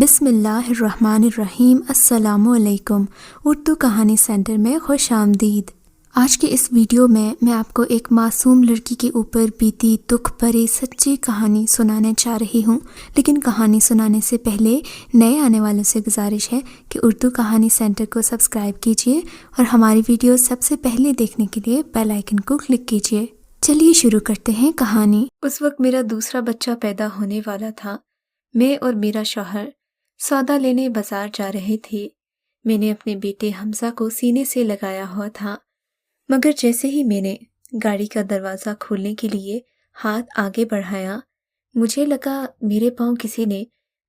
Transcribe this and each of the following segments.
بسم اللہ الرحمن الرحیم۔ السلام علیکم۔ اردو کہانی سینٹر میں خوش آمدید۔ آج کے اس ویڈیو میں آپ کو ایک معصوم لڑکی کے اوپر بیتی دکھ بھری سچی کہانی سنانے چاہ رہی ہوں، لیکن کہانی سنانے سے پہلے نئے آنے والوں سے گزارش ہے کہ اردو کہانی سینٹر کو سبسکرائب کیجیے اور ہماری ویڈیو سب سے پہلے دیکھنے کے لیے بیل آئیکن کو کلک کیجیے۔ چلیے شروع کرتے ہیں کہانی۔ اس وقت میرا دوسرا بچہ پیدا ہونے والا تھا۔ میں اور میرا شوہر سودا لینے بازار جا رہے تھے۔ میں نے اپنے بیٹے حمزہ کو سینے سے لگایا ہوا تھا، مگر جیسے ہی میں نے گاڑی کا دروازہ کھولنے کے لیے ہاتھ آگے بڑھایا، مجھے لگا میرے پاؤں کسی نے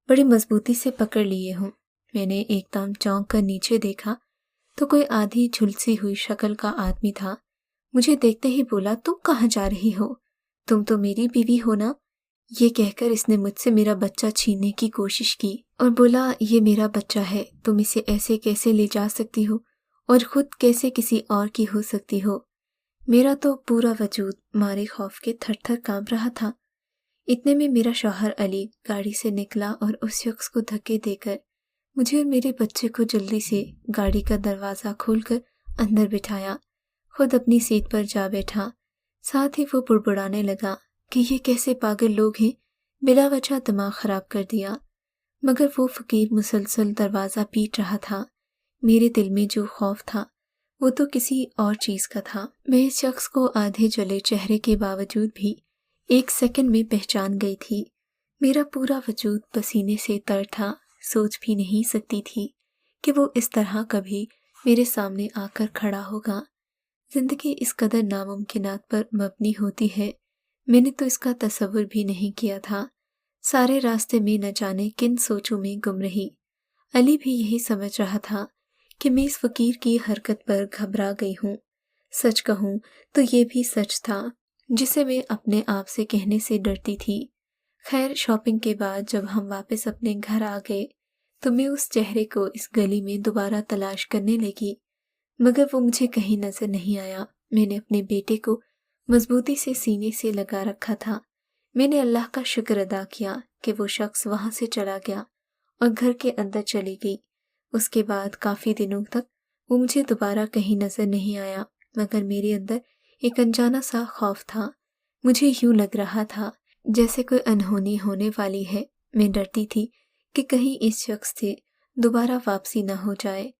بڑی مضبوطی سے پکڑ لیے ہوں۔ میں نے ایک دم چونک کر نیچے دیکھا تو کوئی آدھی جھلسی ہوئی شکل کا آدمی تھا۔ مجھے دیکھتے ہی بولا، تم کہاں جا رہی ہو؟ تم تو میری بیوی ہو نا؟ یہ کہہ کر اس نے مجھ سے میرا بچہ چھیننے کی کوشش کی اور بولا، یہ میرا بچہ ہے، تم اسے ایسے کیسے لے جا سکتی ہو اور خود کیسے کسی اور کی ہو سکتی ہو؟ میرا تو پورا وجود مارے خوف کے تھر تھر کانپ رہا تھا۔ اتنے میں میرا شوہر علی گاڑی سے نکلا اور اس شخص کو دھکے دے کر مجھے اور میرے بچے کو جلدی سے گاڑی کا دروازہ کھول کر اندر بٹھایا، خود اپنی سیٹ پر جا بیٹھا۔ ساتھ ہی وہ بڑبڑانے لگا کہ یہ کیسے پاگل لوگ ہیں، بلا وجہ دماغ خراب کر دیا۔ مگر وہ فقیر مسلسل دروازہ پیٹ رہا تھا۔ میرے دل میں جو خوف تھا وہ تو کسی اور چیز کا تھا۔ میں اس شخص کو آدھے جلے چہرے کے باوجود بھی ایک سیکنڈ میں پہچان گئی تھی۔ میرا پورا وجود پسینے سے تر تھا۔ سوچ بھی نہیں سکتی تھی کہ وہ اس طرح کبھی میرے سامنے آ کر کھڑا ہوگا۔ زندگی اس قدر ناممکنات پر مبنی ہوتی ہے، میں نے تو اس کا تصور بھی نہیں کیا تھا۔ سارے راستے میں نہ جانے کن سوچوں میں گم رہی۔ علی بھی یہی سمجھ رہا تھا کہ میں اس فقیر کی حرکت پر گھبرا گئی ہوں۔ سچ کہوں تو یہ بھی سچ تھا جسے میں اپنے آپ سے کہنے سے ڈرتی تھی۔ خیر، شاپنگ کے بعد جب ہم واپس اپنے گھر آ گئے تو میں اس چہرے کو اس گلی میں دوبارہ تلاش کرنے لگی، مگر وہ مجھے کہیں نظر نہیں آیا۔ میں نے اپنے بیٹے کو مضبوطی سے سینے سے لگا رکھا تھا۔ میں نے اللہ کا شکر ادا کیا کہ وہ شخص وہاں سے چلا گیا اور گھر کے اندر چلی گئی۔ اس کے بعد کافی دنوں تک وہ مجھے دوبارہ کہیں نظر نہیں آیا، مگر میرے اندر ایک انجانا سا خوف تھا۔ مجھے یوں لگ رہا تھا جیسے کوئی انہونی ہونے والی ہے۔ میں ڈرتی تھی کہ کہیں اس شخص سے دوبارہ واپسی نہ ہو جائے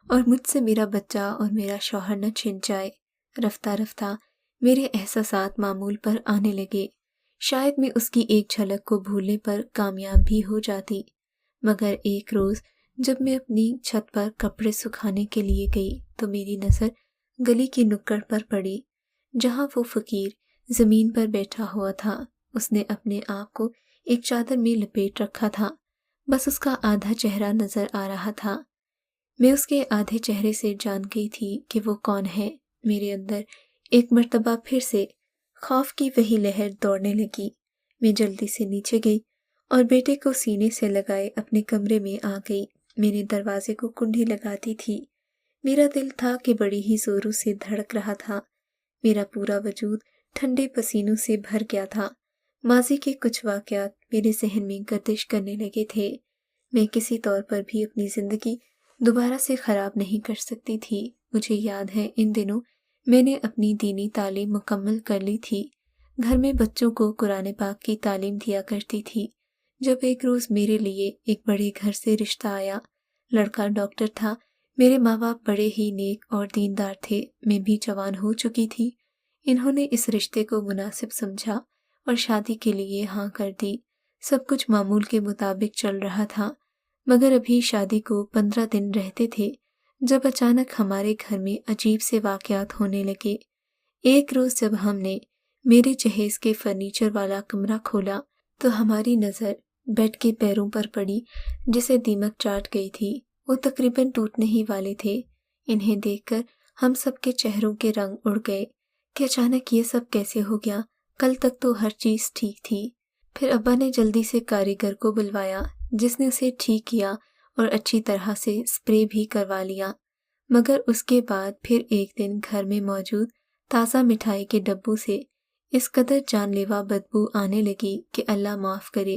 اور مجھ سے میرا بچہ اور میرا شوہر نہ چھن جائے۔ رفتہ رفتہ میرے احساسات معمول پر آنے لگے۔ شاید میں اس کی ایک جھلک کو بھولنے پر کامیاب بھی ہو جاتی، مگر ایک روز جب میں اپنی چھت پر کپڑے سکھانے کے لیے گئی تو میری نظر گلی کی نکڑ پر پڑی جہاں وہ فقیر زمین پر بیٹھا ہوا تھا۔ اس نے اپنے آپ کو ایک چادر میں لپیٹ رکھا تھا، بس اس کا آدھا چہرہ نظر آ رہا تھا۔ میں اس کے آدھے چہرے سے جان گئی تھی کہ وہ کون ہے۔ میرے اندر ایک مرتبہ پھر سے خوف کی وہی لہر دوڑنے لگی۔ میں جلدی سے نیچے گئی اور بیٹے کو سینے سے لگائے اپنے کمرے میں آ گئی۔ میں نے دروازے کو کنڈی لگاتی تھی۔ میرا دل تھا کہ بڑی ہی زوروں سے دھڑک رہا تھا۔ میرا پورا وجود ٹھنڈے پسینوں سے بھر گیا تھا۔ ماضی کے کچھ واقعات میرے ذہن میں گردش کرنے لگے تھے۔ میں کسی طور پر بھی اپنی زندگی دوبارہ سے خراب نہیں کر سکتی تھی۔ مجھے یاد ہے ان دنوں میں نے اپنی دینی تعلیم مکمل کر لی تھی۔ گھر میں بچوں کو قرآن پاک کی تعلیم دیا کرتی تھی، جب ایک روز میرے لیے ایک بڑے گھر سے رشتہ آیا۔ لڑکا ڈاکٹر تھا۔ میرے ماں باپ بڑے ہی نیک اور دیندار تھے۔ میں بھی جوان ہو چکی تھی۔ انہوں نے اس رشتے کو مناسب سمجھا اور شادی کے لیے ہاں کر دی۔ سب کچھ معمول کے مطابق چل رہا تھا، مگر ابھی شادی کو 15 دن رہتے تھے جب اچانک ہمارے گھر میں عجیب سے واقعات ہونے لگے۔ ایک روز جب ہم نے میرے جہیز کے فرنیچر والا کمرہ کھولا تو ہماری نظر بیڈ کے پیروں پر پڑی جسے دیمک چاٹ گئی تھی۔ وہ تقریباً ٹوٹنے ہی والے تھے۔ انہیں دیکھ کر ہم سب کے چہروں کے رنگ اڑ گئے کہ اچانک یہ سب کیسے ہو گیا، کل تک تو ہر چیز ٹھیک تھی۔ پھر ابا نے جلدی سے کاریگر کو بلوایا جس نے اسے ٹھیک کیا اور اچھی طرح سے اسپرے بھی کروا لیا، مگر اس کے بعد پھر ایک دن گھر میں موجود تازہ مٹھائی کے ڈبوں سے اس قدر جان لیوا بدبو آنے لگی کہ اللہ معاف کرے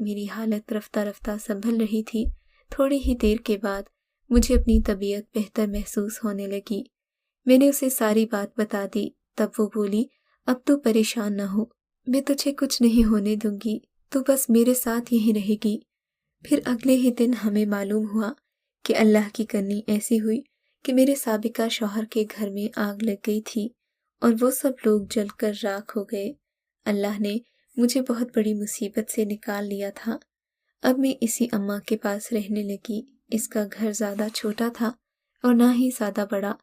میری حالت رفتہ رفتہ سنبھل رہی تھی، تھوڑی ہی دیر کے بعد مجھے اپنی طبیعت بہتر محسوس ہونے لگی۔ میں نے اسے ساری بات بتا دی۔ تب وہ بولی، اب تو پریشان نہ ہو، میں تجھے کچھ نہیں ہونے دوں گی، تو بس میرے ساتھ یہیں رہے گی۔ پھر اگلے ہی دن ہمیں معلوم ہوا کہ اللہ کی کرنی ایسی ہوئی کہ میرے سابقہ شوہر کے گھر میں آگ لگ گئی تھی اور وہ سب لوگ جل کر راکھ ہو گئے۔ اللہ نے مجھے بہت بڑی مصیبت سے نکال لیا تھا۔ اب میں اسی اماں کے پاس رہنے لگی۔ اس کا گھر زیادہ چھوٹا تھا اور نہ ہی زیادہ بڑا،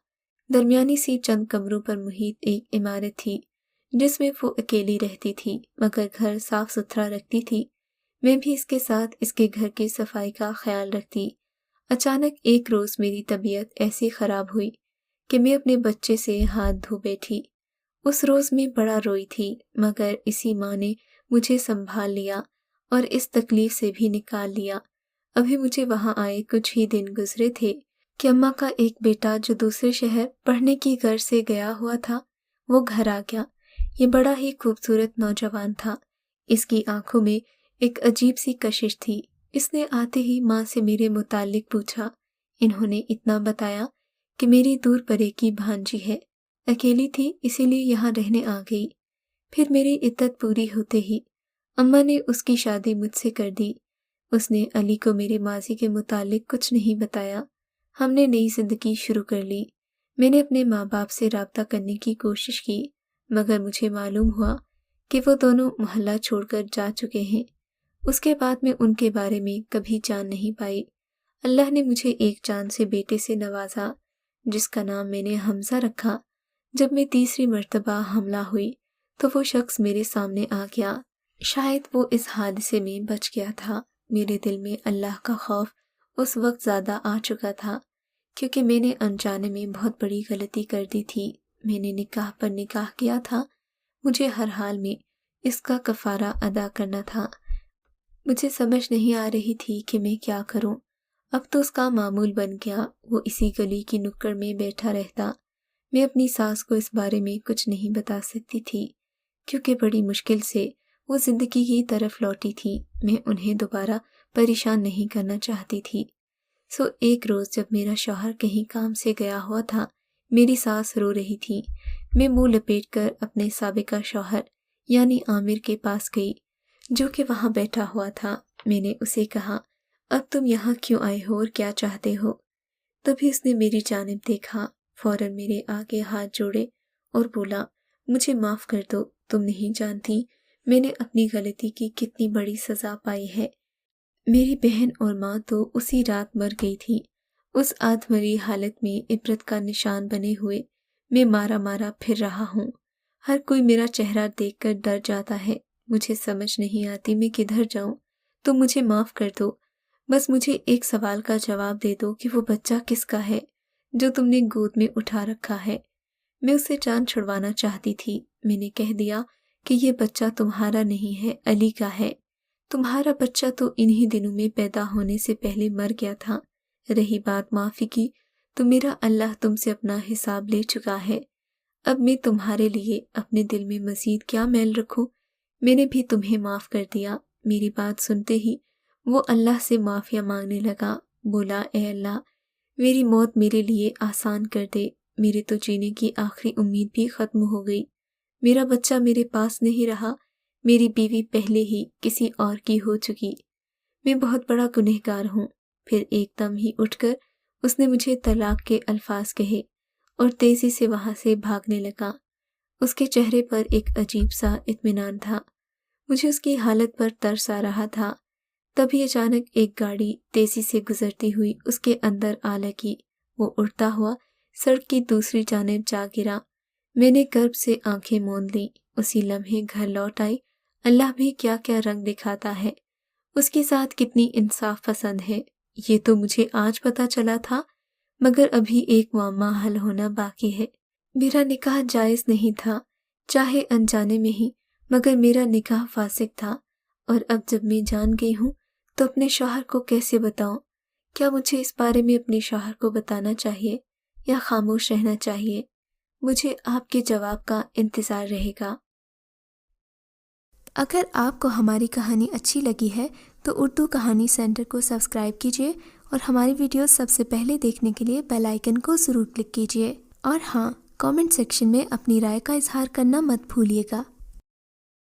درمیانی سی چند کمروں پر محیط ایک عمارت تھی جس میں وہ اکیلی رہتی تھی، مگر گھر صاف ستھرا رکھتی تھی۔ میں بھی اس کے ساتھ اس کے گھر کی صفائی کا خیال رکھتی۔ اچانک ایک روز میری طبیعت ایسی خراب ہوئی کہ میں اپنے بچے سے ہاتھ دھو بیٹھی۔ اس روز میں بڑا روئی تھی، مگر اسی ماں نے مجھے سنبھال لیا اور اس تکلیف سے بھی نکال لیا۔ ابھی مجھے وہاں آئے کچھ ہی دن گزرے تھے کہ اماں کا ایک بیٹا جو دوسرے شہر پڑھنے کی غرض سے گیا ہوا تھا، وہ گھر آ گیا۔ یہ بڑا ہی خوبصورت نوجوان تھا۔ اس کی آنکھوں میں ایک عجیب سی کشش تھی۔ اس نے آتے ہی ماں سے میرے متعلق پوچھا۔ انہوں نے اتنا بتایا کہ میری دور پرے کی بھانجی ہے، اکیلی تھی اسی لیے یہاں رہنے آ گئی۔ پھر میری عدت پوری ہوتے ہی اماں نے اس کی شادی مجھ سے کر دی۔ اس نے علی کو میرے ماضی کے متعلق کچھ نہیں بتایا۔ ہم نے نئی زندگی شروع کر لی۔ میں نے اپنے ماں باپ سے رابطہ کرنے کی کوشش کی، مگر مجھے معلوم ہوا کہ وہ دونوں محلہ چھوڑ کر جا چکے ہیں۔ اس کے بعد میں ان کے بارے میں کبھی جان نہیں پائی۔ اللہ نے مجھے ایک چاند سے بیٹے سے نوازا جس کا نام میں نے حمزہ رکھا۔ جب میں تیسری مرتبہ حاملہ ہوئی تو وہ شخص میرے سامنے آ گیا۔ شاید وہ اس حادثے میں بچ گیا تھا۔ میرے دل میں اللہ کا خوف اس وقت زیادہ آ چکا تھا کیونکہ میں نے انجانے میں بہت بڑی غلطی کر دی تھی۔ میں نے نکاح پر نکاح کیا تھا، مجھے ہر حال میں اس کا کفارہ ادا کرنا تھا۔ مجھے سمجھ نہیں آ رہی تھی کہ میں کیا کروں۔ اب تو اس کا معمول بن گیا، وہ اسی گلی کی نکڑ میں بیٹھا رہتا۔ میں اپنی ساس کو اس بارے میں کچھ نہیں بتا سکتی تھی کیونکہ بڑی مشکل سے وہ زندگی کی طرف لوٹی تھی۔ میں انہیں دوبارہ پریشان نہیں کرنا چاہتی تھی۔ ایک روز جب میرا شوہر کہیں کام سے گیا ہوا تھا، میری ساس رو رہی تھی۔ میں منہ لپیٹ کر اپنے سابقہ شوہر یعنی عامر کے پاس گئی جو کہ وہاں بیٹھا ہوا تھا۔ میں نے اسے کہا، اب تم یہاں کیوں آئے ہو اور کیا چاہتے ہو؟ تبھی اس نے میری جانب دیکھا، فوراً میرے آگے ہاتھ جوڑے اور بولا، مجھے معاف کر دو، تم نہیں جانتی میں نے اپنی غلطی کی کتنی بڑی سزا پائی ہے۔ میری بہن اور ماں تو اسی رات مر گئی تھی۔ اس آدمری حالت میں عبرت کا نشان بنے ہوئے میں مارا مارا پھر رہا ہوں۔ ہر کوئی میرا چہرہ دیکھ کر ڈر جاتا ہے۔ مجھے سمجھ نہیں آتی میں کدھر جاؤں۔ تم مجھے معاف کر دو، بس مجھے ایک سوال کا جواب دے دو کہ وہ بچہ کس کا ہے جو تم نے گود میں اٹھا رکھا ہے۔ میں اسے جان چھڑوانا چاہتی تھی۔ میں نے کہہ دیا کہ یہ بچہ تمہارا نہیں ہے، علی کا ہے۔ تمہارا بچہ تو انہی دنوں میں پیدا ہونے سے پہلے مر گیا تھا۔ رہی بات معافی کی تو میرا اللہ تم سے اپنا حساب لے چکا ہے۔ اب میں تمہارے لیے اپنے دل میں مزید کیا میل رکھوں؟ میں نے بھی تمہیں معاف کر دیا۔ میری بات سنتے ہی وہ اللہ سے معافیا مانگنے لگا، بولا، اے اللہ، میری موت میرے لیے آسان کر دے، میرے تو جینے کی آخری امید بھی ختم ہو گئی۔ میرا بچہ میرے پاس نہیں رہا، میری بیوی پہلے ہی کسی اور کی ہو چکی، میں بہت بڑا گنہگار ہوں۔ پھر ایک دم ہی اٹھ کر اس نے مجھے طلاق کے الفاظ کہے اور تیزی سے وہاں سے بھاگنے لگا۔ اس کے چہرے پر ایک عجیب سا اطمینان تھا۔ مجھے اس کی حالت پر ترس آ رہا تھا۔ تبھی اچانک ایک گاڑی تیزی سے گزرتی ہوئی اس کے اندر آ لگی۔ وہ اڑتا ہوا سڑک کی دوسری جانب جا گرا۔ میں نے کرب سے آنکھیں موند لیں۔ اسی لمحے گھر لوٹ آئی۔ اللہ بھی کیا کیا رنگ دکھاتا ہے، اس کی ذات کتنی انصاف پسند ہے، یہ تو مجھے آج پتا چلا تھا، مگر ابھی ایک معمہ حل ہونا باقی ہے۔ میرا نکاح جائز نہیں تھا، چاہے انجانے میں ہی، مگر میرا نکاح فاسق تھا، اور اب جب میں جان گئی ہوں تو اپنے شوہر کو کیسے بتاؤں؟ کیا مجھے اس بارے میں اپنے شوہر کو بتانا چاہیے یا خاموش رہنا چاہیے؟ مجھے آپ کے جواب کا انتظار رہے گا۔ اگر آپ کو ہماری کہانی اچھی لگی ہے تو اردو کہانی سینٹر کو سبسکرائب کیجیے اور ہماری ویڈیوز سب سے پہلے دیکھنے کے لیے بیل آئیکن کو ضرور کلک کیجیے۔ اور ہاں، کامنٹ سیکشن میں اپنی رائے کا اظہار کرنا مت بھولیے گا۔